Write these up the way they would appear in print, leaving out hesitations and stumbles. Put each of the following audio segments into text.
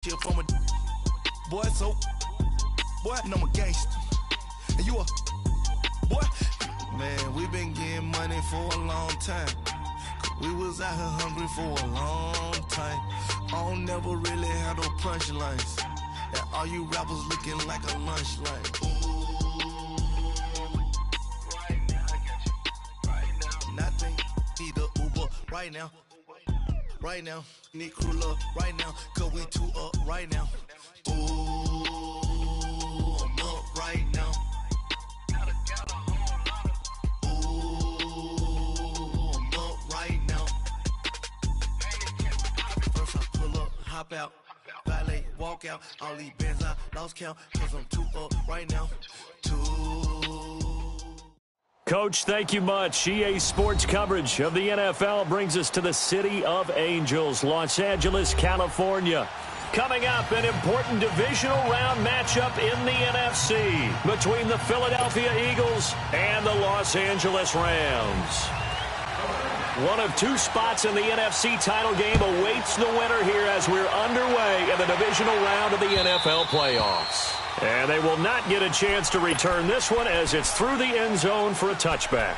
From a boy, so boy, and I'm a gangster, and you a boy. Man, we been getting money for a long time. We was out here hungry for a long time. I don't never really have no punchlines. And all you rappers looking like a lunch line. Right now, I got you. Right now, nothing. Need a Uber right now. Right now, need crew love right now, cause we two up right now. Ooh, I'm up right now. Ooh, I'm up right now. First I pull up, hop out, valet, walk out. All these bands I lost count, cause I'm two up right now. Coach, thank you much. EA Sports coverage of the NFL brings us to the City of Angels, Los Angeles, California. Coming up, an important divisional round matchup in the NFC between the Philadelphia Eagles and the Los Angeles Rams. One of two spots in the NFC title game awaits the winner here as we're underway in the divisional round of the NFL playoffs. And they will not get a chance to return this one as it's through the end zone for a touchback.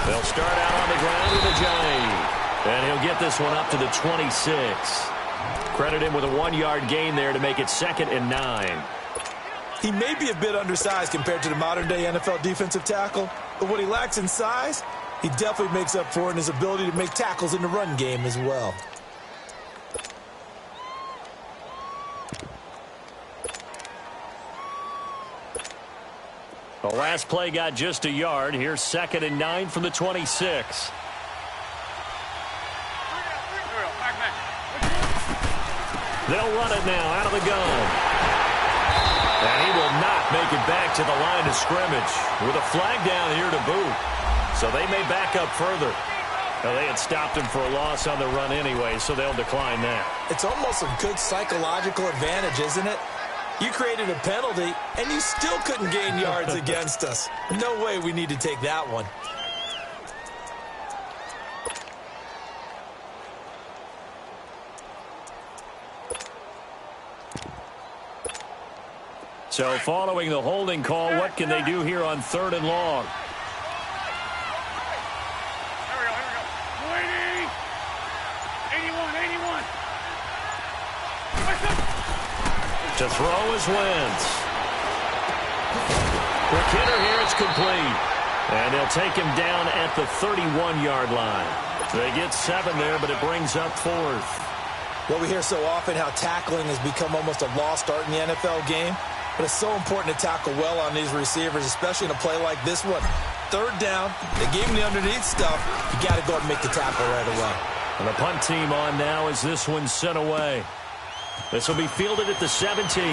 They'll start out on the ground with a giant. And he'll get this one up to the 26. Credit him with a 1-yard gain there to make it 2nd and 9. He may be a bit undersized compared to the modern-day NFL defensive tackle, but what he lacks in size, he definitely makes up for in his ability to make tackles in the run game as well. The last play got just a yard. Here's 2nd and 9 from the 26. They'll run it now out of the gun. And he will not make it back to the line of scrimmage with a flag down here to boot. So they may back up further. Well, they had stopped him for a loss on the run anyway, so they'll decline that. It's almost a good psychological advantage, isn't it? You created a penalty, and you still couldn't gain yards against us. No way we need to take that one. So following the holding call, what can they do here on 3rd and long? Here we go. 81. To throw is Wentz. Quick hitter here, it's complete. And they'll take him down at the 31-yard line. They get 7 there, but it brings up 4th. Well, we hear so often how tackling has become almost a lost art in the NFL game. But it's so important to tackle well on these receivers, especially in a play like this one. 3rd down, they gave him the underneath stuff. You got to go and make the tackle right away. And the punt team on now as this one's sent away. This will be fielded at the 17. A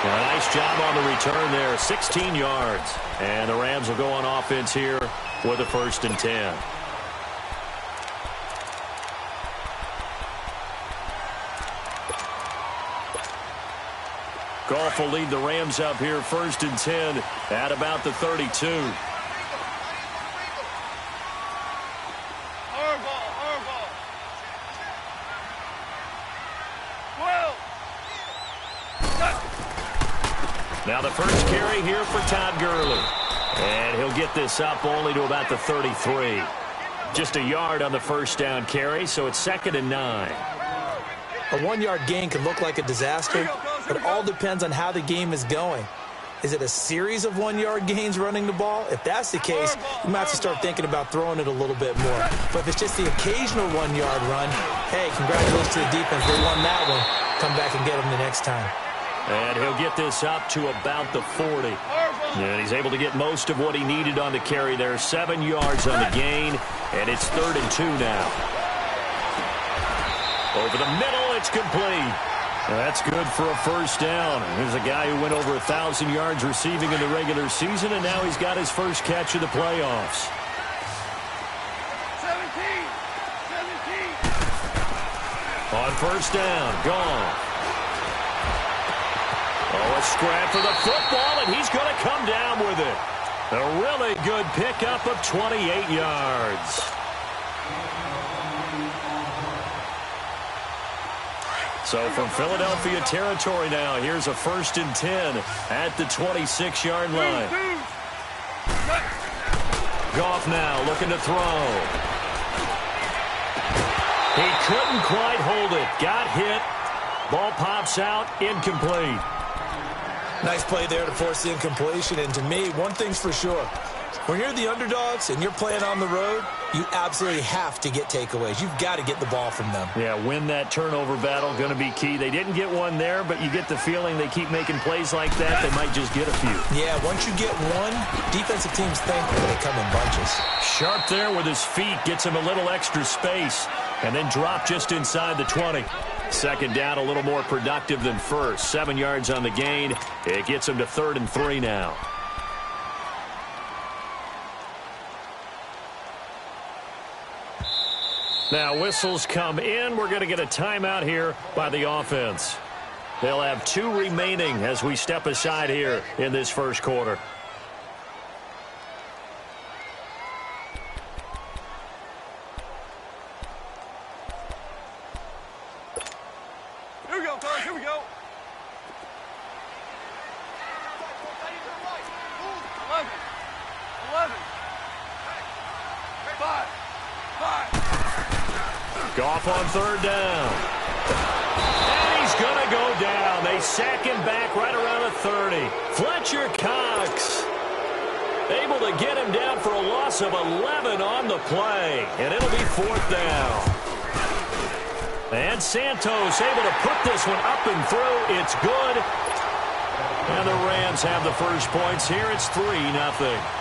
nice job on the return there, 16 yards. And the Rams will go on offense here with a 1st and 10. Goff will lead the Rams up here 1st and 10 at about the 32. Now the first carry here for Todd Gurley. And he'll get this up only to about the 33. Just a yard on the first down carry, so it's 2nd and 9. A 1-yard gain can look like a disaster, but it all depends on how the game is going. Is it a series of 1-yard gains running the ball? If that's the case, you might have to start thinking about throwing it a little bit more. But if it's just the occasional 1-yard run, hey, congratulations to the defense. They won that one. Come back and get them the next time. And he'll get this up to about the 40. And he's able to get most of what he needed on the carry there. 7 yards on the gain, and it's 3rd and 2 now. Over the middle, it's complete. That's good for a first down. Here's a guy who went over 1,000 yards receiving in the regular season, and now he's got his first catch of the playoffs. On first down, gone. Oh, a scrap for the football, and he's going to come down with it. A really good pickup of 28 yards. So from Philadelphia territory now, here's a 1st and 10 at the 26-yard line. Goff now looking to throw. He couldn't quite hold it. Got hit. Ball pops out. Incomplete. Nice play there to force the incompletion. And to me, one thing's for sure. When you're the underdogs and you're playing on the road, you absolutely have to get takeaways. You've got to get the ball from them. Yeah, win that turnover battle, going to be key. They didn't get one there, but you get the feeling they keep making plays like that, they might just get a few. Yeah, once you get one, defensive teams think they come in bunches. Sharp there with his feet, gets him a little extra space, and then drop just inside the 20. Second down, a little more productive than first. 7 yards on the gain. It gets him to 3rd and 3 now. Now whistles come in. We're going to get a timeout here by the offense. They'll have 2 remaining as we step aside here in this first quarter. Here we go, guys. Here we go. 11. 5. Goff on 3rd down. And he's going to go down. They sack him back right around the 30. Fletcher Cox able to get him down for a loss of 11 on the play. And it'll be 4th down. And Santos able to put this one up and through. It's good. And the Rams have the first points here. It's 3-0.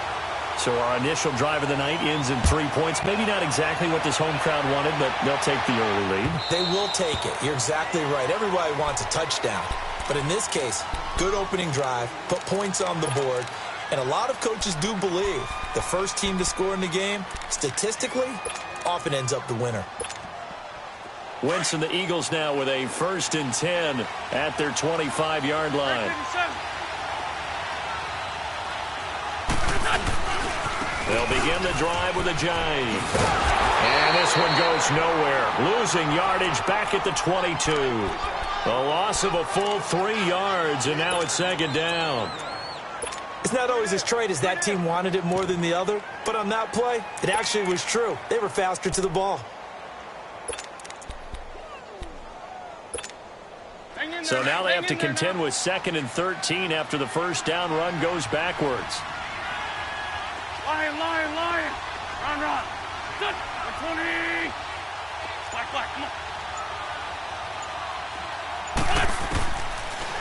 So our initial drive of the night ends in 3 points. Maybe not exactly what this home crowd wanted, but they'll take the early lead. They will take it. You're exactly right. Everybody wants a touchdown. But in this case, good opening drive, put points on the board, and a lot of coaches do believe the first team to score in the game, statistically, often ends up the winner. Wentz and the Eagles now with a 1st and 10 at their 25-yard line. They'll begin the drive with a jive. And this one goes nowhere. Losing yardage back at the 22. A loss of a full 3 yards, and now it's 2nd down. It's not always as straight as that team wanted it more than the other, but on that play, it actually was true. They were faster to the ball. So now they have to contend with 2nd and 13 after the first down run goes backwards. Lion. Run. Good. 20. Black. Come on.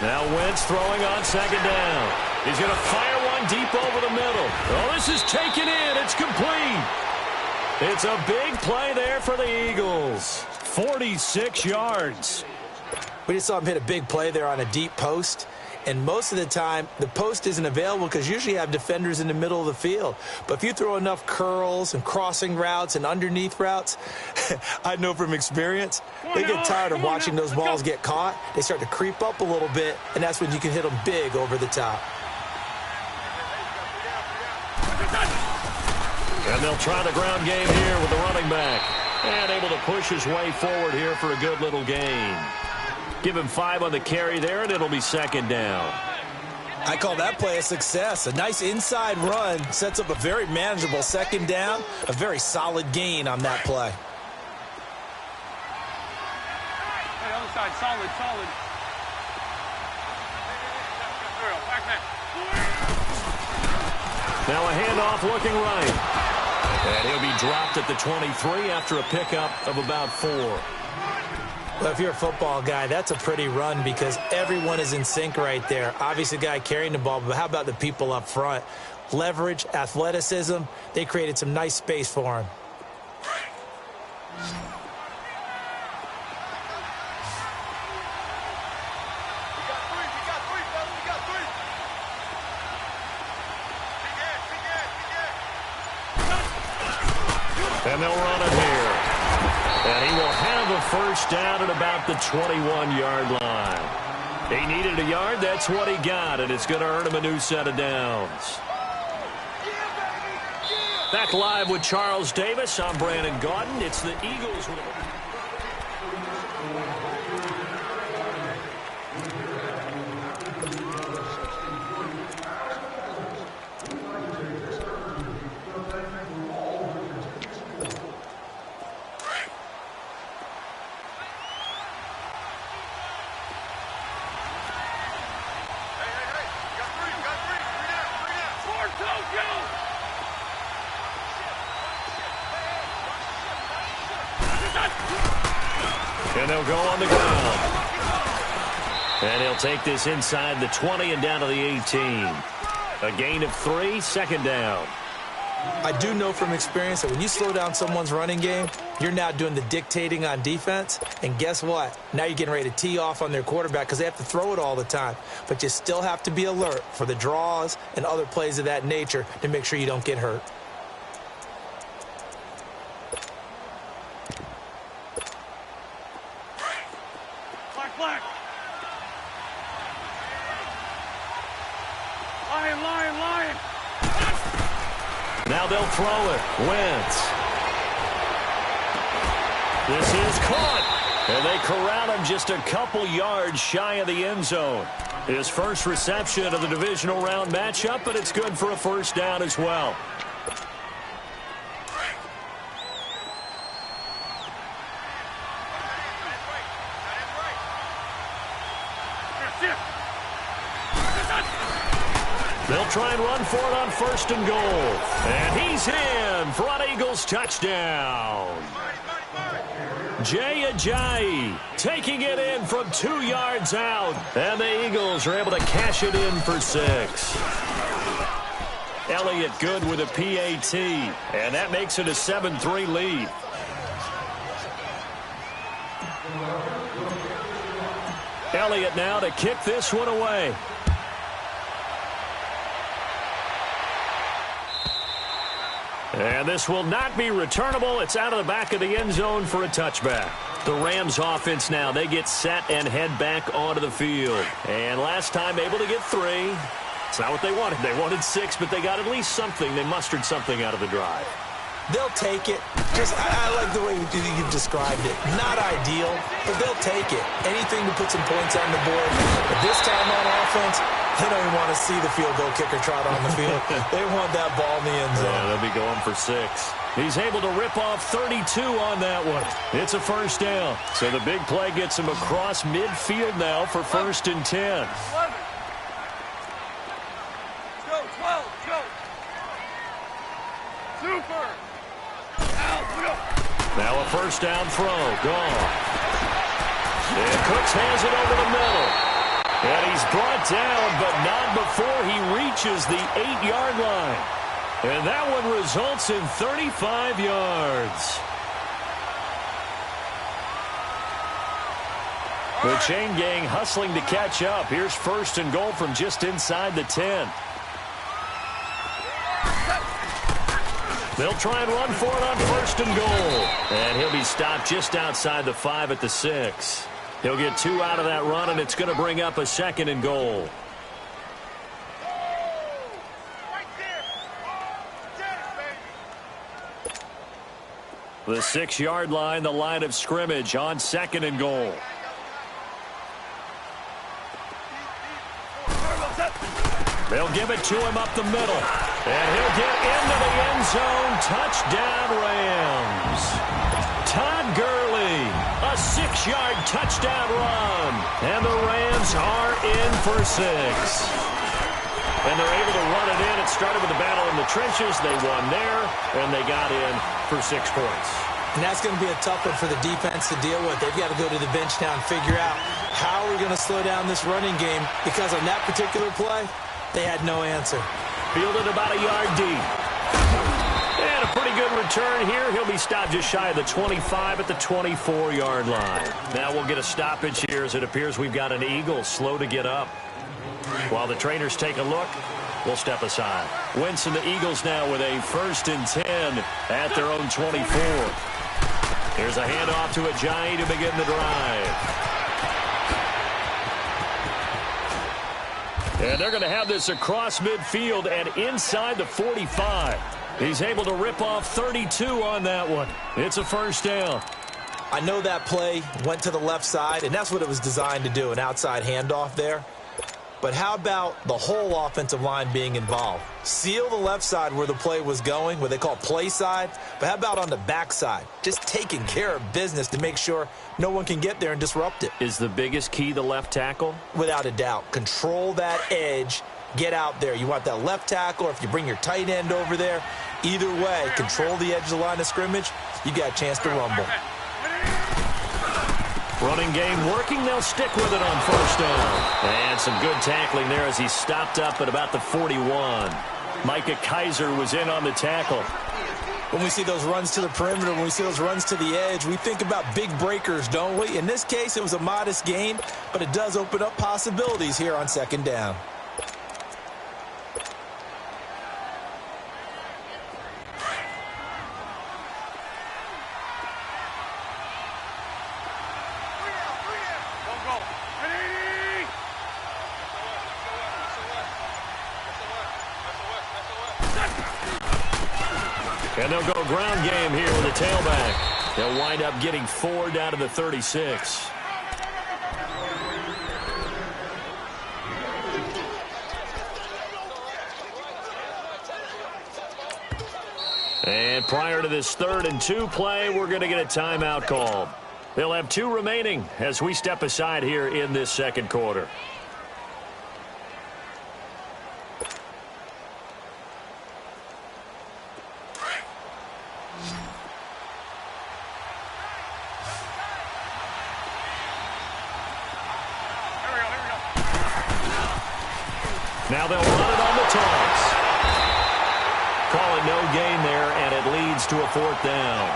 Now Wentz throwing on 2nd down. He's going to fire one deep over the middle. Oh, this is taken in. It's complete. It's a big play there for the Eagles. 46 yards. We just saw him hit a big play there on a deep post. And most of the time, the post isn't available because usually you have defenders in the middle of the field. But if you throw enough curls and crossing routes and underneath routes, I know from experience, they get tired of watching those balls get caught. They start to creep up a little bit, and that's when you can hit them big over the top. And they'll try the ground game here with the running back. And able to push his way forward here for a good little gain. Give him 5 on the carry there, and it'll be 2nd down. I call that play a success. A nice inside run sets up a very manageable 2nd down. A very solid gain on that play. Hey, other side, solid. Now a handoff looking right. And he'll be dropped at the 23 after a pickup of about 4. Well, if you're a football guy, that's a pretty run because everyone is in sync right there. Obviously, the guy carrying the ball, but how about the people up front? Leverage, athleticism, they created some nice space for him. And they'll run it here. And he will have a first down at about the 21-yard line. He needed a yard. That's what he got, and it's going to earn him a new set of downs. Back live with Charles Davis. I'm Brandon Gaudin. It's the Eagles with and they'll go on the ground. And he'll take this inside the 20 and down to the 18. A gain of 3, second down. I do know from experience that when you slow down someone's running game, you're now doing the dictating on defense. And guess what? Now you're getting ready to tee off on their quarterback because they have to throw it all the time. But you still have to be alert for the draws and other plays of that nature to make sure you don't get hurt. Now they'll throw it. Wentz. This is caught. And they corral him just a couple yards shy of the end zone. His first reception of the divisional round matchup, but it's good for a first down as well. They'll try and run for it on first and goal. And he's in for an Eagles touchdown. Jay Ajayi taking it in from 2 yards out. And the Eagles are able to cash it in for 6. Elliott good with a PAT. And that makes it a 7-3 lead. Elliott now to kick this one away. And this will not be returnable. It's out of the back of the end zone for a touchback. The Rams offense now, they get set and head back onto the field. And last time able to get 3. It's not what they wanted. They wanted 6, but they got at least something. They mustered something out of the drive. They'll take it. I like the way you've described it. Not ideal, but they'll take it. Anything to put some points on the board. But this time on offense, they don't even want to see the field goal kicker trot on the field. They want that ball in the end zone. Yeah, they'll be going for 6. He's able to rip off 32 on that one. It's a first down. So the big play gets him across midfield now for first and 10. 11. Go, 12, go. Super. Now a first down throw. Gone. And Cooks hands it over the middle. And he's brought down, but not before he reaches the 8-yard line. And that one results in 35 yards. The chain gang hustling to catch up. Here's first and goal from just inside the 10. They'll try and run for it on first and goal. And he'll be stopped just outside the 5 at the 6. He'll get 2 out of that run, and it's going to bring up a second and goal. The 6-yard line, the line of scrimmage on second and goal. They'll give it to him up the middle. And he'll get into the end zone. Touchdown, Rams. Todd Gurley, a 6-yard touchdown run. And the Rams are in for 6. And they're able to run it in. It started with a battle in the trenches. They won there, and they got in for 6 points. And that's going to be a tough one for the defense to deal with. They've got to go to the bench now and figure out how are we going to slow down this running game, because on that particular play, they had no answer. Fielded about a yard deep. And a pretty good return here. He'll be stopped just shy of the 25 at the 24-yard line. Now we'll get a stoppage here as it appears we've got an Eagle slow to get up. While the trainers take a look, will step aside. Winston, the Eagles now with a 1st and 10 at their own 24. Here's a handoff to Ajayi to begin the drive. And they're going to have this across midfield and inside the 45. He's able to rip off 32 on that one. It's a 1st down. I know that play went to the left side, and that's what it was designed to do, an outside handoff there. But how about the whole offensive line being involved? Seal the left side where the play was going, what they call play side. But how about on the back side? Just taking care of business to make sure no one can get there and disrupt it. Is the biggest key the left tackle? Without a doubt. Control that edge. Get out there. You want that left tackle, or if you bring your tight end over there, either way, control the edge of the line of scrimmage, you got a chance to rumble. Running game working. They'll stick with it on 1st down. And some good tackling there as he stopped up at about the 41. Micah Kaiser was in on the tackle. When we see those runs to the perimeter, when we see those runs to the edge, we think about big breakers, don't we? In this case, it was a modest gain, but it does open up possibilities here on 2nd down. And they'll go ground game here with the tailback. They'll wind up getting 4 down to the 36. And prior to this 3rd and 2 play, we're going to get a timeout called. They'll have 2 remaining as we step aside here in this 2nd quarter. Now they'll run it on the toss. Call it no gain there, and it leads to a 4th down.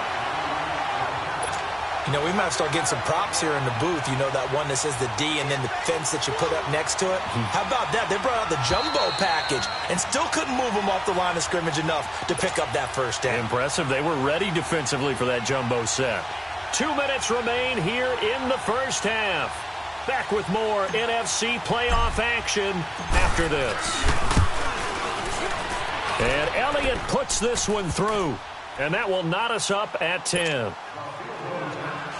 You know, we might start getting some props here in the booth. You know, that one that says the D and then the fence that you put up next to it. How about that? They brought out the jumbo package and still couldn't move them off the line of scrimmage enough to pick up that 1st down. Impressive. They were ready defensively for that jumbo set. 2 minutes remain here in the 1st half. Back with more NFC playoff action after this. And Elliott puts this one through. And that will knot us up at 10.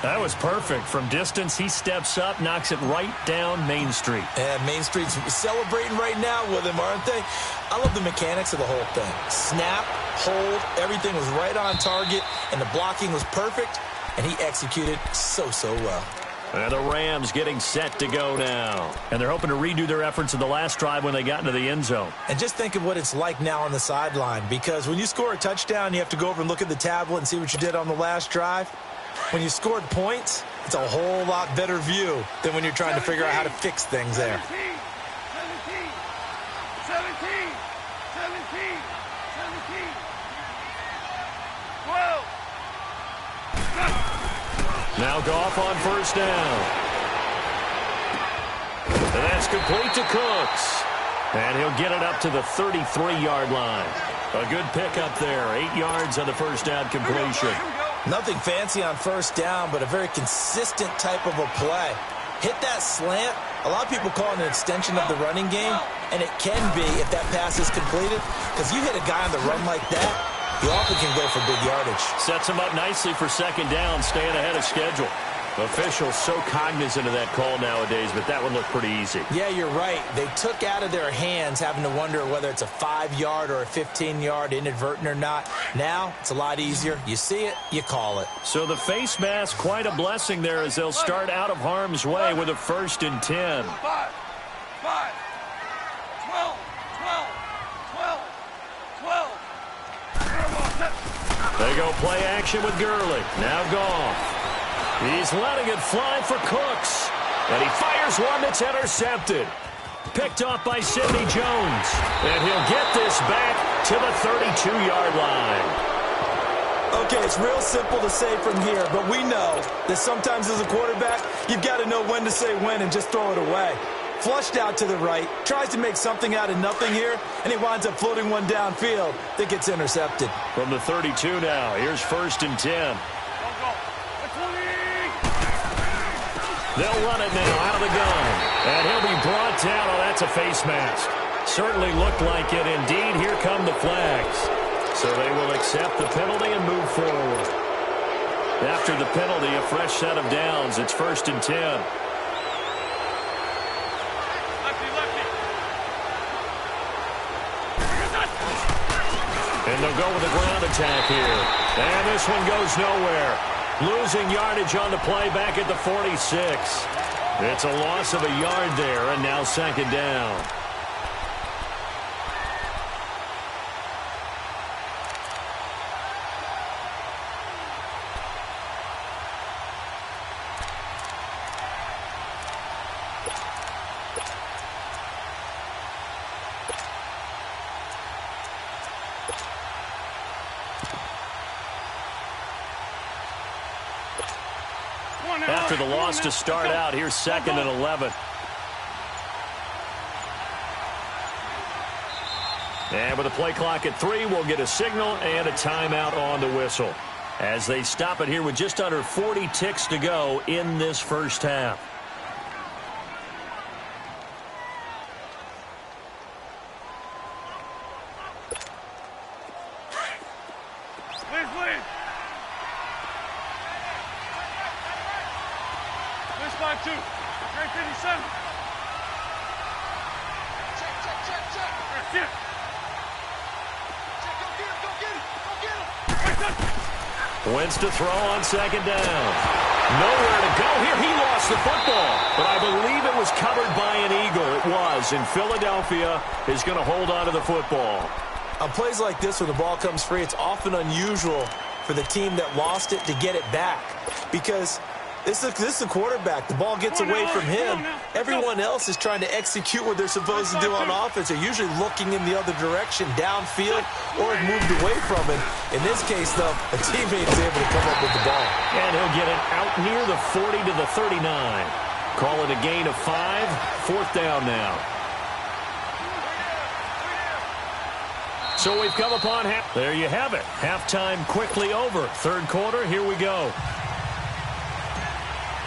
That was perfect. From distance, he steps up, knocks it right down Main Street. And Main Street's celebrating right now with him, aren't they? I love the mechanics of the whole thing. Snap, hold, everything was right on target, and the blocking was perfect, and he executed so well. And the Rams getting set to go now. And they're hoping to redo their efforts in the last drive when they got into the end zone. And just think of what it's like now on the sideline, because when you score a touchdown, you have to go over and look at the tablet and see what you did on the last drive. When you scored points, it's a whole lot better view than when you're trying to figure out how to fix things there. 17. Now Goff on 1st down. And that's complete to Cooks. And he'll get it up to the 33-yard line. A good pickup there. 8 yards on the 1st down completion. Nothing fancy on 1st down, but a very consistent type of a play. Hit that slant. A lot of people call it an extension of the running game, and it can be if that pass is completed, because you hit a guy on the run like that, he often can go for big yardage. Sets him up nicely for 2nd down, staying ahead of schedule. Officials so cognizant of that call nowadays, but that one looked pretty easy. Yeah, you're right. They took out of their hands having to wonder whether it's a 5-yard or a 15-yard, inadvertent or not. Now, it's a lot easier. You see it, you call it. So the face mask, quite a blessing there as they'll start out of harm's way with a 1st and 10. 5, 12. They go play action with Gurley. Now Goff. He's letting it fly for Cooks. And he fires one that's intercepted. Picked off by Sidney Jones. And he'll get this back to the 32-yard line. Okay, it's real simple to say from here, but we know that sometimes as a quarterback, you've got to know when to say when and just throw it away. flushed out to the right, tries to make something out of nothing here, and he winds up floating one downfield that gets intercepted. From the 32 now, here's 1st and 10. They'll run it now out of the gun. And he'll be brought down. Oh, that's a face mask. Certainly looked like it. Indeed, here come the flags. So they will accept the penalty and move forward. After the penalty, a fresh set of downs. It's 1st and 10. And they'll go with a ground attack here. And this one goes nowhere. Losing yardage on the play back at the 46. It's a loss of a yard there, and now 2nd down. After the loss to start out, here's 2nd and 11. And with a play clock at 3, we'll get a signal and a timeout on the whistle as they stop it here with just under 40 ticks to go in this first half. Wentz to throw on 2nd down. Nowhere to go here. He lost the football, but I believe it was covered by an Eagle. It was, and Philadelphia is going to hold on to the football. On plays like this where the ball comes free, it's often unusual for the team that lost it to get it back because this is the quarterback. The ball gets away from him. Everyone else is trying to execute what they're supposed to do on offense. They're usually looking in the other direction, downfield, or moved away from it. In this case, though, a teammate is able to come up with the ball. And he'll get it out near the 40 to the 39. Call it a gain of 5. 4th down now. So we've come upon half. There you have it. Halftime quickly over. 3rd quarter, here we go.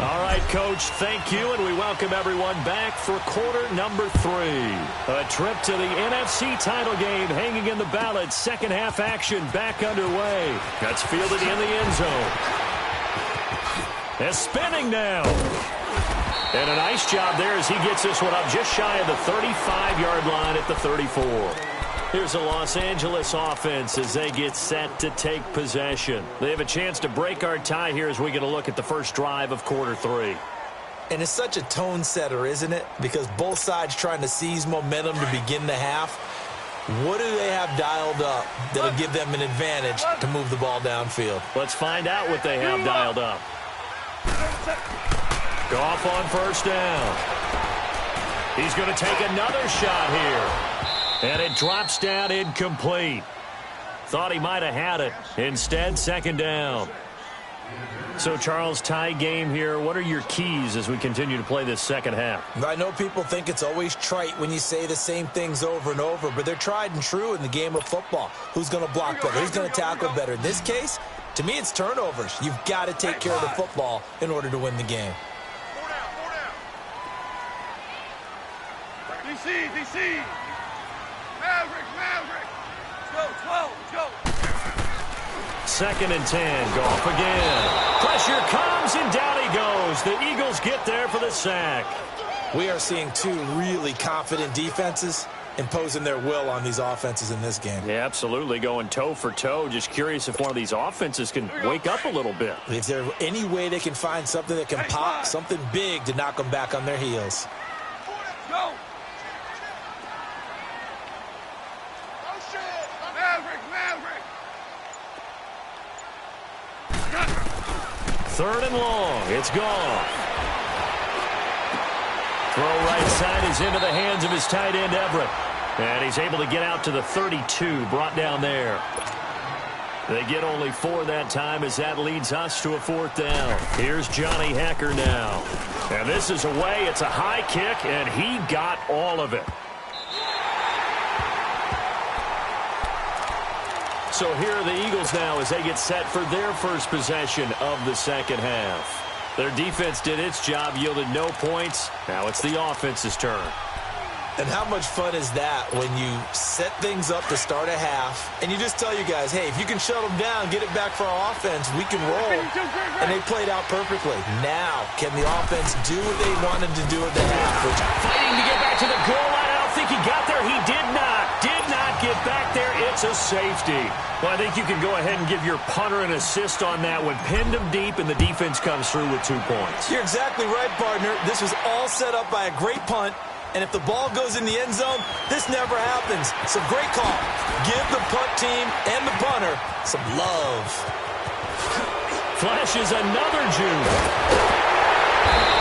All right, Coach, thank you, and we welcome everyone back for quarter number 3. A trip to the NFC title game hanging in the balance. 2nd half action back underway. That's fielded in the end zone. Is spinning now. And a nice job there as he gets this one up just shy of the 35-yard line at the 34. Here's the Los Angeles offense as they get set to take possession. They have a chance to break our tie here as we get a look at the first drive of quarter 3. And it's such a tone setter, isn't it? Because both sides trying to seize momentum to begin the half. What do they have dialed up that'll give them an advantage to move the ball downfield? Let's find out what they have dialed up. Goff on 1st down. He's going to take another shot here. And it drops down incomplete. Thought he might have had it. Instead, 2nd down. So, Charles, tie game here. What are your keys as we continue to play this 2nd half? I know people think it's always trite when you say the same things over and over, but they're tried and true in the game of football. Who's going to block better? Who's going to tackle better? In this case, to me, it's turnovers. You've got to take care of the football in order to win the game. DC. Maverick. Let's go, 12, let's go. 2nd and 10, Goff again. Pressure comes, and down he goes. The Eagles get there for the sack. We are seeing 2 really confident defenses imposing their will on these offenses in this game. Yeah, absolutely, going toe for toe. Just curious if one of these offenses can wake up a little bit. Is there any way they can find something that can pop, something big to knock them back on their heels? Go. Maverick. 3rd and long. It's gone. Throw right side is into the hands of his tight end, Everett. And he's able to get out to the 32, brought down there. They get only 4 that time as that leads us to a 4th down. Here's Johnny Hacker now. And this is away. It's a high kick, and he got all of it. So here are the Eagles now as they get set for their first possession of the second half. Their defense did its job, yielded no points. Now it's the offense's turn. And how much fun is that when you set things up to start a half and you just tell you guys, hey, if you can shut them down, get it back for our offense, we can roll. And they played out perfectly. Now, can the offense do what they wanted to do at the half? Fighting to get back to the goal line. I don't think he got there. He did not. Did not get back there. It's a safety. Well, I think you can go ahead and give your punter an assist on that one. Pinned him deep, and the defense comes through with 2 points. You're exactly right, partner. This was all set up by a great punt. And if the ball goes in the end zone, this never happens. So great call. Give the punt team and the punter some love. Flashes another Jude.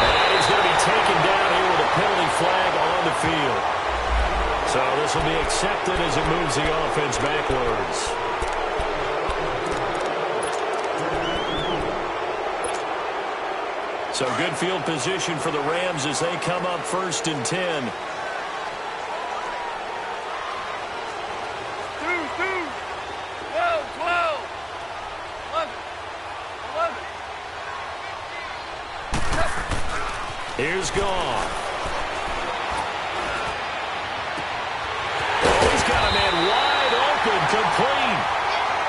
And he's going to be taken down here with a penalty flag on the field. So this will be accepted as it moves the offense backwards. So good field position for the Rams as they come up 1st and 10. 2, 12, 12, 11, 11. Here's Goff. Oh, he's got a man wide open, complete.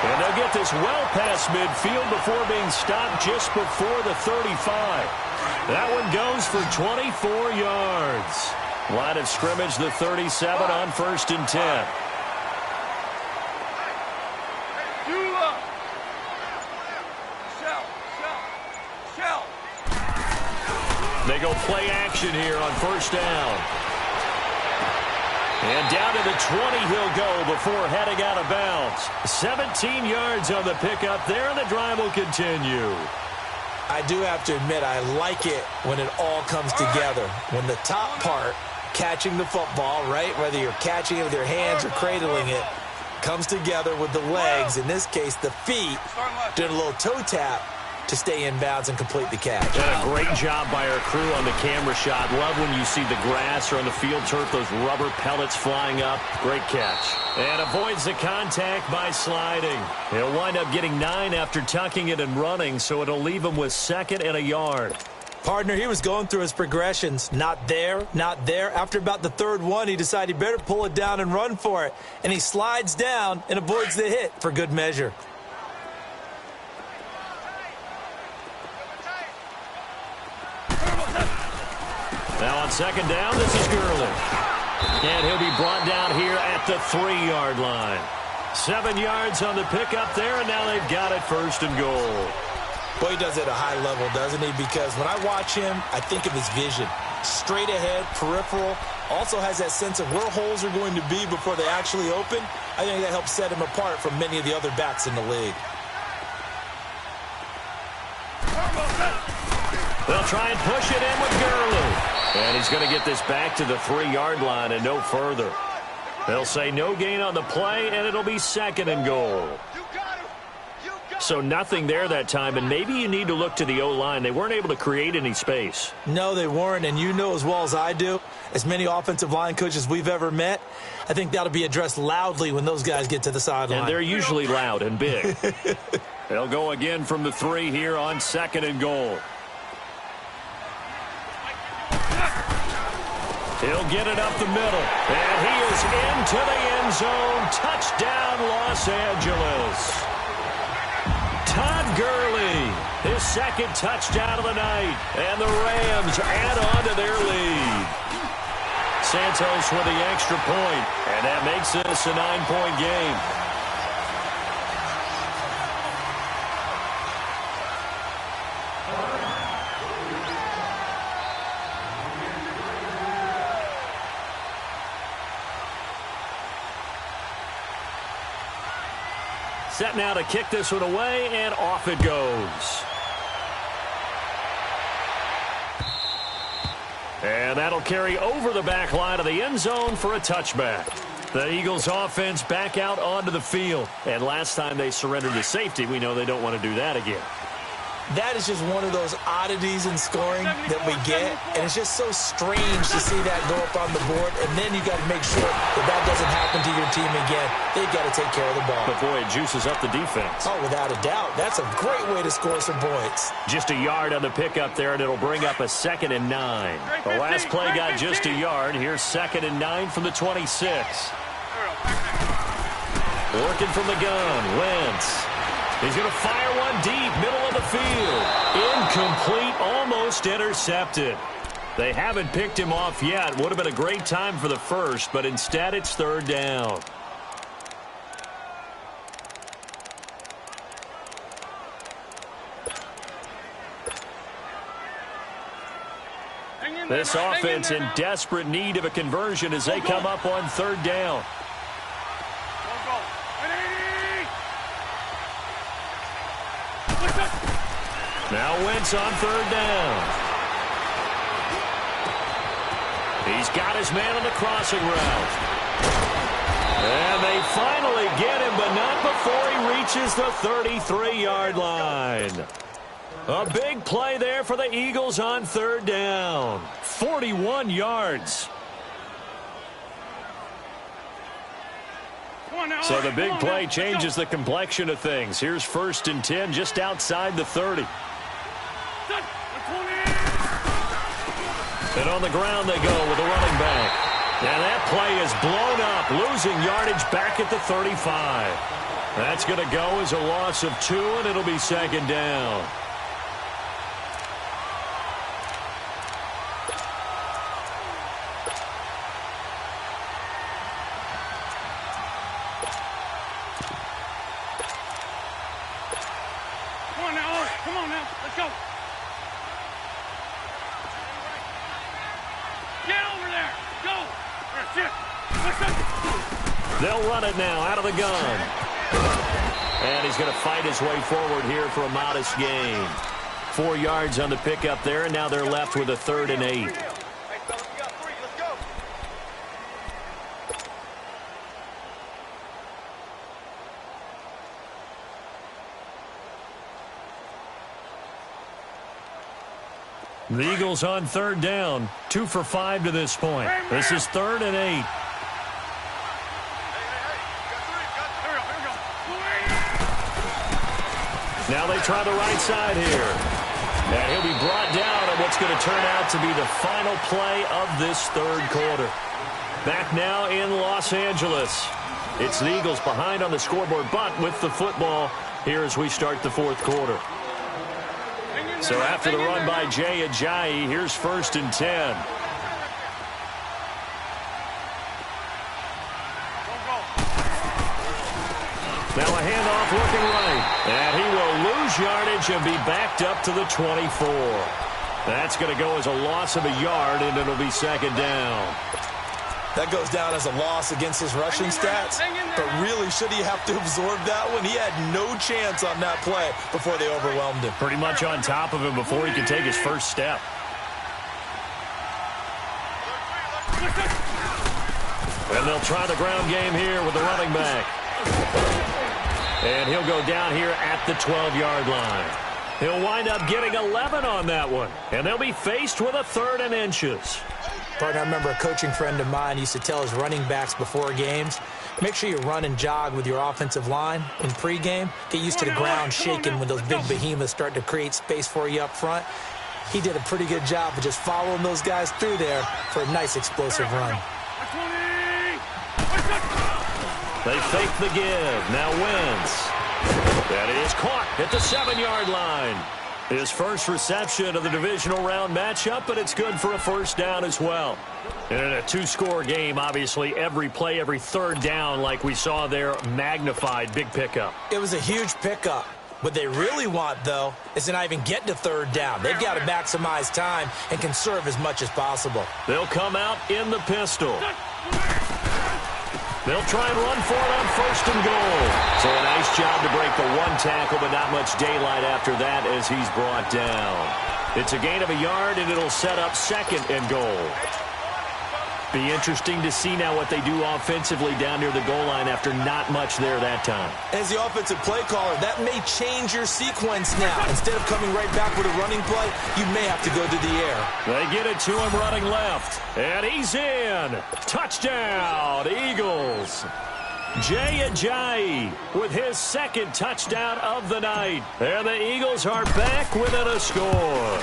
And they'll get this well past midfield before being stopped just before the 35. That one goes for 24 yards. Line of scrimmage, the 37 on 1st and 10. They go play action here on 1st down. And down to the 20 he'll go before heading out of bounds. 17 yards on the pickup there, and the drive will continue. I do have to admit, I like it when it all comes together. When the top part, catching the football, right, whether you're catching it with your hands or cradling it, comes together with the legs, in this case the feet, doing a little toe tap to stay in bounds and complete the catch. And a great job by our crew on the camera shot. Love when you see the grass or on the field turf, those rubber pellets flying up. Great catch. And avoids the contact by sliding. He'll wind up getting 9 after tucking it and running, so it'll leave him with 2nd and a yard. Partner, he was going through his progressions. Not there, not there. After about the 3rd one, he decided he better pull it down and run for it. And he slides down and avoids the hit for good measure. Now on 2nd down, this is Gurley. And he'll be brought down here at the 3-yard line. 7 yards on the pickup there, and now they've got it 1st and goal. Boy, he does it at a high level, doesn't he? Because when I watch him, I think of his vision. Straight ahead, peripheral. Also has that sense of where holes are going to be before they actually open. I think that helps set him apart from many of the other backs in the league. They'll try and push it in with Gurley. And he's going to get this back to the 3-yard line and no further. They'll say no gain on the play, and it'll be 2nd and goal. So nothing there that time, and maybe you need to look to the O-line. They weren't able to create any space. No, they weren't, and you know as well as I do, as many offensive line coaches we've ever met, I think that'll be addressed loudly when those guys get to the sideline. And they're usually loud and big. They'll go again from the 3 here on 2nd and goal. He'll get it up the middle, and he is into the end zone. Touchdown, Los Angeles. Todd Gurley, his 2nd touchdown of the night, and the Rams add on to their lead. Santos with the extra point, and that makes this a 9-point game. Set now to kick this one away, and off it goes. And that'll carry over the back line of the end zone for a touchback. The Eagles offense back out onto the field. And last time they surrendered to safety, we know they don't want to do that again. That is just one of those oddities in scoring that we get, and it's just so strange to see that go up on the board, and then you got to make sure that that doesn't happen to your team again. They've got to take care of the ball. But, boy, it juices up the defense. Oh, without a doubt. That's a great way to score some points. Just a yard on the pickup there, and it'll bring up a 2nd and 9. The last play got just a yard. Here's 2nd and 9 from the 26. Working from the gun, Wentz. He's going to fire one deep, middle of the field. Incomplete, almost intercepted. They haven't picked him off yet. Would have been a great time for the first, but instead it's 3rd down. This offense in desperate need of a conversion as they come up on 3rd down. Now Wentz on 3rd down. He's got his man on the crossing route. And they finally get him, but not before he reaches the 33-yard line. A big play there for the Eagles on 3rd down. 41 yards. So the big play changes the complexion of things. Here's 1st and 10 just outside the 30. And on the ground they go with the running back. And that play is blown up, losing yardage back at the 35. That's going to go as a loss of 2, and it'll be 2nd down. Come on now, let's go. Get over there. Go. They'll run it now out of the gun. And he's going to fight his way forward here for a modest gain. 4 yards on the pickup there, and now they're left with a 3rd and 8. The Eagles on 3rd down, 2 for 5 to this point. This is 3rd and 8. Now they try the right side here. And he'll be brought down on what's going to turn out to be the final play of this 3rd quarter. Back now in Los Angeles. It's the Eagles behind on the scoreboard, but with the football here as we start the 4th quarter. So after the run by Jay Ajayi, here's 1st and 10. Now a handoff looking right. And he will lose yardage and be backed up to the 24. That's going to go as a loss of a yard, and it'll be 2nd down. That goes down as a loss against his rushing stats, but really, should he have to absorb that one? He had no chance on that play before they overwhelmed him. Pretty much on top of him before he could take his first step. And they'll try the ground game here with the running back. And he'll go down here at the 12-yard line. He'll wind up getting 11 on that one, and they'll be faced with a 3rd and inches. Partner, I remember a coaching friend of mine used to tell his running backs before games, make sure you run and jog with your offensive line in pregame. Get used to the ground shaking when those big behemoths start to create space for you up front. He did a pretty good job of just following those guys through there for a nice explosive run. They fake the give. Now Wentz. That is caught at the 7-yard line. His first reception of the divisional round matchup, but it's good for a 1st down as well. And in a 2-score game, obviously, every play, every 3rd down, like we saw there, magnified. Big pickup. It was a huge pickup. What they really want, though, is to not even get to 3rd down. They've got to maximize time and conserve as much as possible. They'll come out in the pistol. They'll try and run for it on 1st and goal. So a nice job to break the 1 tackle, but not much daylight after that as he's brought down. It's a gain of a yard, and it'll set up 2nd and goal. Be interesting to see now what they do offensively down near the goal line after not much there that time. As the offensive play caller, that may change your sequence now. Instead of coming right back with a running play, you may have to go to the air. They get it to him running left. And he's in. Touchdown, Eagles. Jay Ajayi with his second touchdown of the night. And the Eagles are back within a score.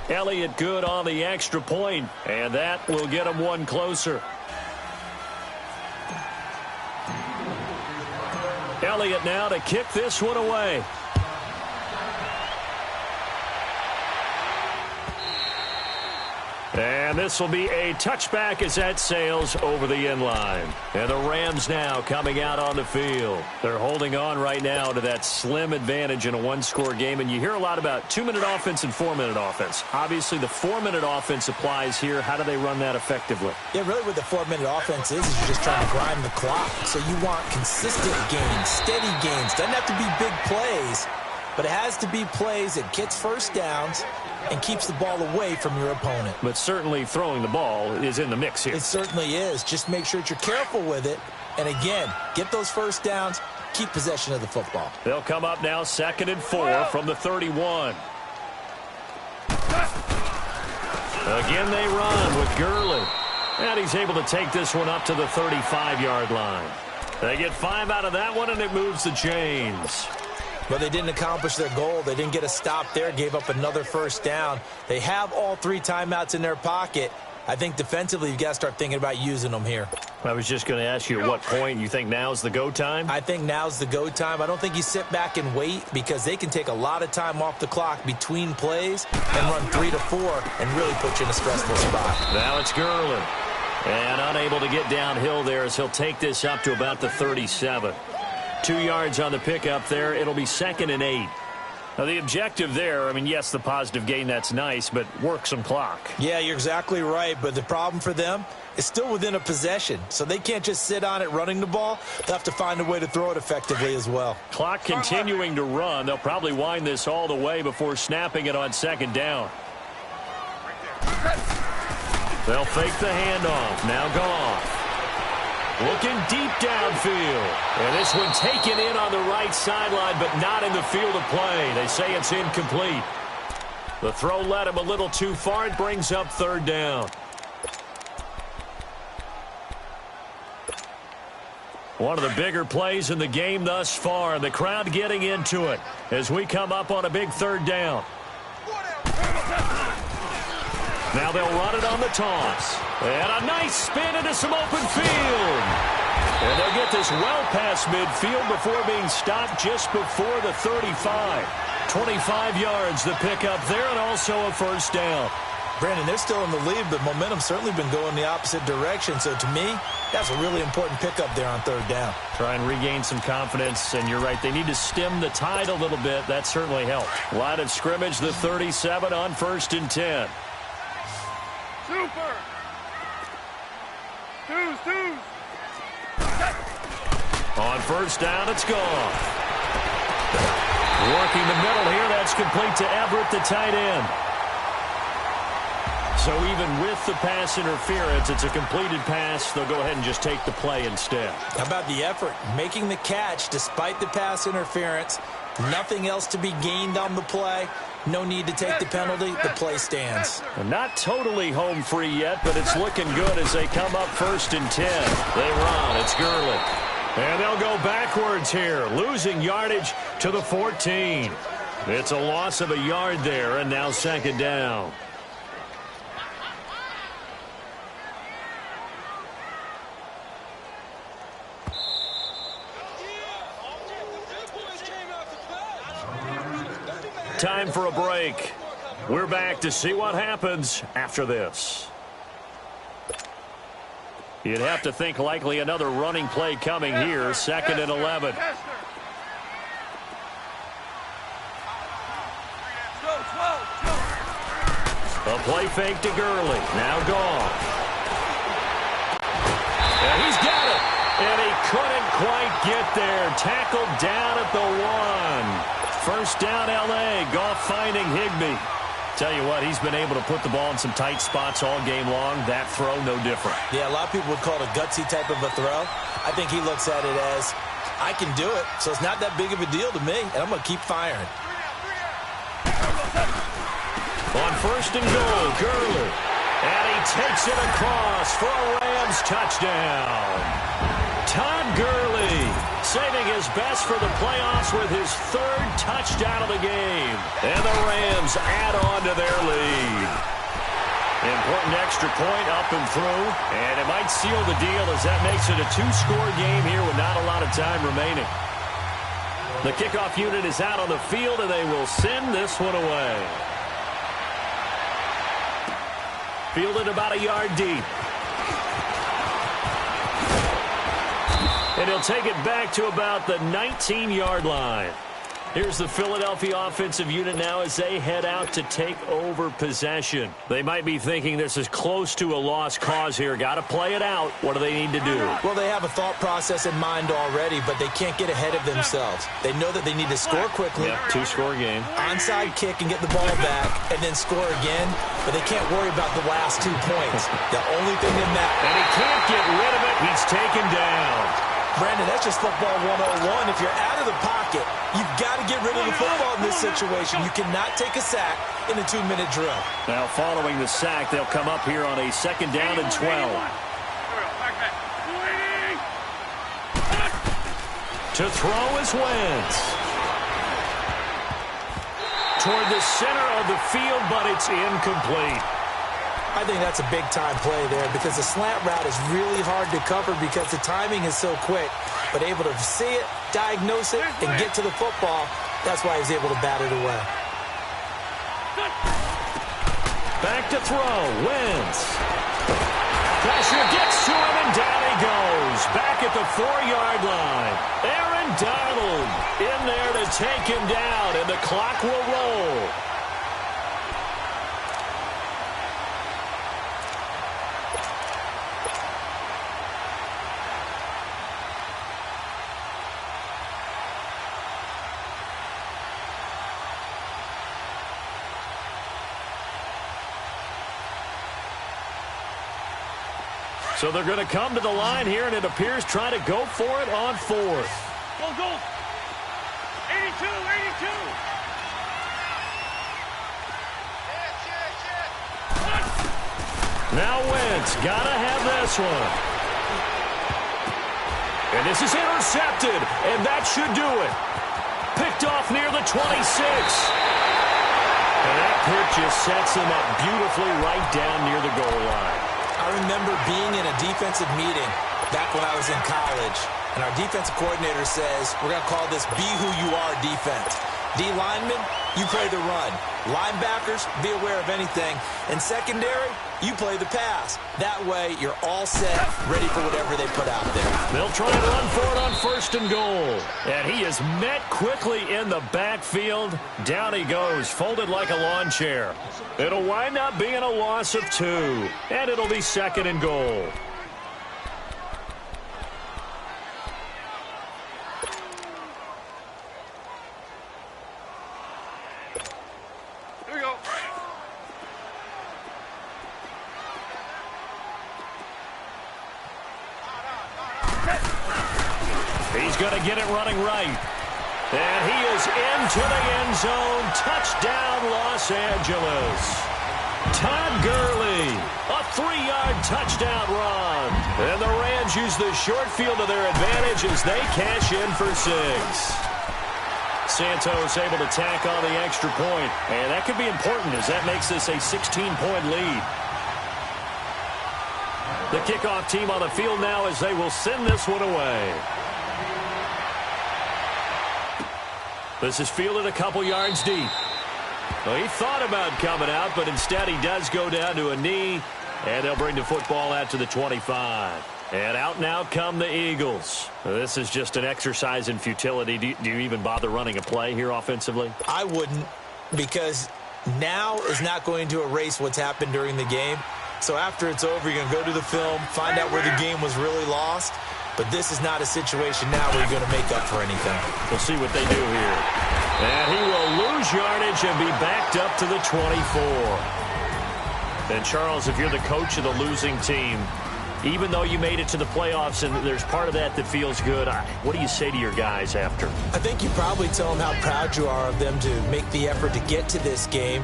Elliott good on the extra point, and that will get him one closer. Elliott now to kick this one away. And this will be a touchback as that sails over the end line. And the Rams now coming out on the field. They're holding on right now to that slim advantage in a one-score game. And you hear a lot about 2-minute offense and 4-minute offense. Obviously, the 4-minute offense applies here. How do they run that effectively? Yeah, really what the 4-minute offense is you're just trying to grind the clock. So you want consistent gains, steady gains. Doesn't have to be big plays, but it has to be plays that gets first downs and keeps the ball away from your opponent. But certainly throwing the ball is in the mix here. It certainly is. Just make sure that you're careful with it. And again, get those first downs, keep possession of the football. They'll come up now 2nd and 4 from the 31. Again they run with Gurley. And he's able to take this one up to the 35-yard line. They get 5 out of that one, and it moves the chains. But they didn't accomplish their goal. They didn't get a stop there, gave up another first down. They have all 3 timeouts in their pocket. I think defensively you've got to start thinking about using them here. I was just going to ask you at what point you think now's the go time? I think now's the go time. I don't think you sit back and wait because they can take a lot of time off the clock between plays and run 3 to 4 and really put you in a stressful spot. Now it's Gurley. And unable to get downhill there as he'll take this up to about the 37. 2 yards on the pickup there. It'll be 2nd and 8. Now, the objective there, I mean, yes, the positive gain, that's nice, but work some clock. Yeah, you're exactly right, but the problem for them is still within a possession, so they can't just sit on it running the ball. They'll have to find a way to throw it effectively as well. Clock continuing to run. They'll probably wind this all the way before snapping it on 2nd down. They'll fake the handoff. Now Goff. Looking deep downfield. And this one taken in on the right sideline, but not in the field of play. They say it's incomplete. The throw led him a little too far. It brings up 3rd down. One of the bigger plays in the game thus far. The crowd getting into it as we come up on a big 3rd down. Now they'll run it on the toss. And a nice spin into some open field. And they'll get this well past midfield before being stopped just before the 35. 25 yards the pickup there, and also a first down. Brandon, they're still in the lead, but momentum's certainly been going the opposite direction. So to me, that's a really important pickup there on 3rd down. Try and regain some confidence, and you're right. They need to stem the tide a little bit. That certainly helped. Line of scrimmage, the 37 on 1st and 10. Super. Twos. On 1st down, it's gone. Working the middle here, that's complete to Everett, the tight end. So even with the pass interference, it's a completed pass. They'll go ahead and just take the play instead. How about the effort? Making the catch despite the pass interference. Nothing else to be gained on the play. No need to take the penalty. The play stands. Not totally home free yet, but it's looking good as they come up 1st and 10. They run. It's Gurley. And they'll go backwards here, losing yardage to the 14. It's a loss of a yard there, and now 2nd down. Time for a break. We're back to see what happens after this. You'd have to think likely another running play coming here. 2nd and 11. A play fake to Gurley. Now gone. And he's got it. And he couldn't quite get there. Tackled down at the 1. First down, L.A. Goff finding Higbee. Tell you what, he's been able to put the ball in some tight spots all game long. That throw, no different. Yeah, a lot of people would call it a gutsy type of a throw. I think he looks at it as, I can do it, so it's not that big of a deal to me, and I'm going to keep firing. On first and goal, Gurley. And he takes it across for a Rams touchdown. Todd Gurley saving his best for the playoffs with his third touchdown of the game. And the Rams add on to their lead. Important extra point up and through. And it might seal the deal as that makes it a two-score game here with not a lot of time remaining. The kickoff unit is out on the field, and they will send this one away. Fielded about a yard deep. And he'll take it back to about the 19-yard line. Here's the Philadelphia offensive unit now as they head out to take over possession. They might be thinking this is close to a lost cause here. Got to play it out. What do they need to do? Well, they have a thought process in mind already, but they can't get ahead of themselves. They know that they need to score quickly. Yep, two-score game. Onside kick and get the ball back and then score again, but they can't worry about the last 2 points. The only thing that matters. And he can't get rid of it. He's taken down. Brandon, that's just football 101. If you're out of the pocket, you've got to get rid of the football in this situation. You cannot take a sack in a 2-minute drill. Now, following the sack, they'll come up here on a 2nd down and 12. To throw is Wentz. Toward the center of the field, but it's incomplete. I think that's a big-time play there because the slant route is really hard to cover because the timing is so quick. But able to see it, diagnose it, and get to the football, that's why he's able to bat it away. Back to throw, Wentz. Pressure gets to him, and down he goes. Back at the 4-yard line. Aaron Donald in there to take him down, and the clock will roll. So they're going to come to the line here, and it appears trying to go for it on 4th. Go, go. 82, 82. Now Wentz, got to have this one. And this is intercepted, and that should do it. Picked off near the 26. And that pitch just sets him up beautifully right down near the goal line. I remember being in a defensive meeting back when I was in college, and our defensive coordinator says, we're going to call this be who you are defense. D linemen, you play the run. Linebackers, be aware of anything. And secondary, you play the pass. That way, you're all set, ready for whatever they put out there. They'll try and run for it on 1st and goal. And he is met quickly in the backfield. Down he goes, folded like a lawn chair. It'll wind up being a loss of 2. And it'll be 2nd and goal. He's going to get it running right. And he is into the end zone. Touchdown, Los Angeles. Todd Gurley, a 3-yard touchdown run. And the Rams use the short field to their advantage as they cash in for 6. Santos able to tack on the extra point. And that could be important as that makes this a 16-point lead. The kickoff team on the field now as they will send this one away. This is fielded a couple yards deep. Well, he thought about coming out, but instead he does go down to a knee, and they'll bring the football out to the 25. And out now come the Eagles. This is just an exercise in futility. Do you even bother running a play here offensively? I wouldn't, because now is not going to erase what's happened during the game. So after it's over, you're going to go to the film, find out where the game was really lost. But this is not a situation now where you're going to make up for anything. We'll see what they do here. And he will lose lose yardage and be backed up to the 24. And, Charles, if you're the coach of the losing team, even though you made it to the playoffs and there's part of that feels good, what do you say to your guys after? I think you probably tell them how proud you are of them to make the effort to get to this game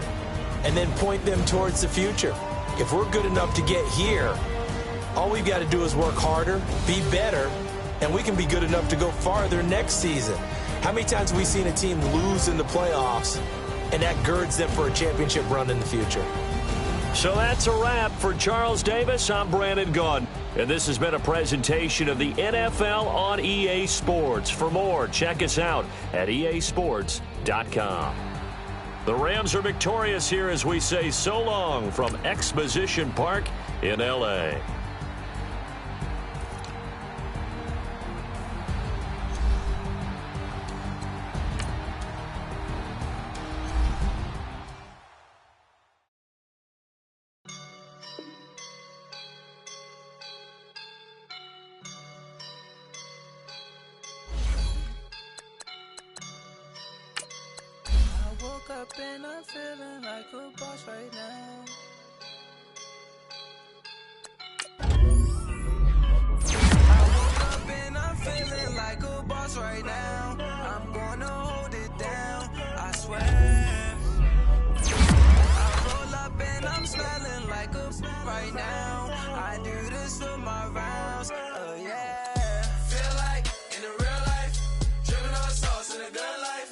and then point them towards the future. If we're good enough to get here, all we've got to do is work harder, be better, and we can be good enough to go farther next season. How many times have we seen a team lose in the playoffs, and that girds them for a championship run in the future? So that's a wrap. For Charles Davis, I'm Brandon Gunn. And this has been a presentation of the NFL on EA Sports. For more, check us out at easports.com. The Rams are victorious here as we say so long from Exposition Park in L.A. Up and I'm feeling like a boss right now. I woke up and I'm feeling like a boss right now. I'm gonna hold it down, I swear. I roll up and I'm smelling like a right now. I do this for my rounds, yeah. Feel like in the real life, dripping on sauce in a good life.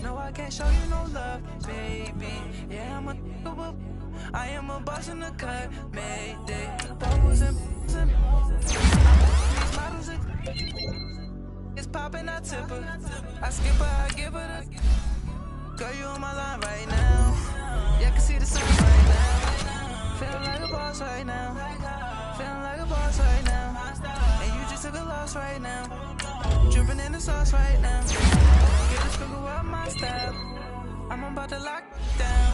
No, I can't show you no love, baby. Yeah, I am a boss in the cut, mayday. Bubbles and these models it's popping, I tip her. I skip her, I give her the girl, you on my line right now. Yeah, I can see the sun right now. Feeling like a boss right now. Feeling like a boss right now. And you just took a loss right now. Dripping in the sauce right now. Get this figure up my style. I'm about to lock down.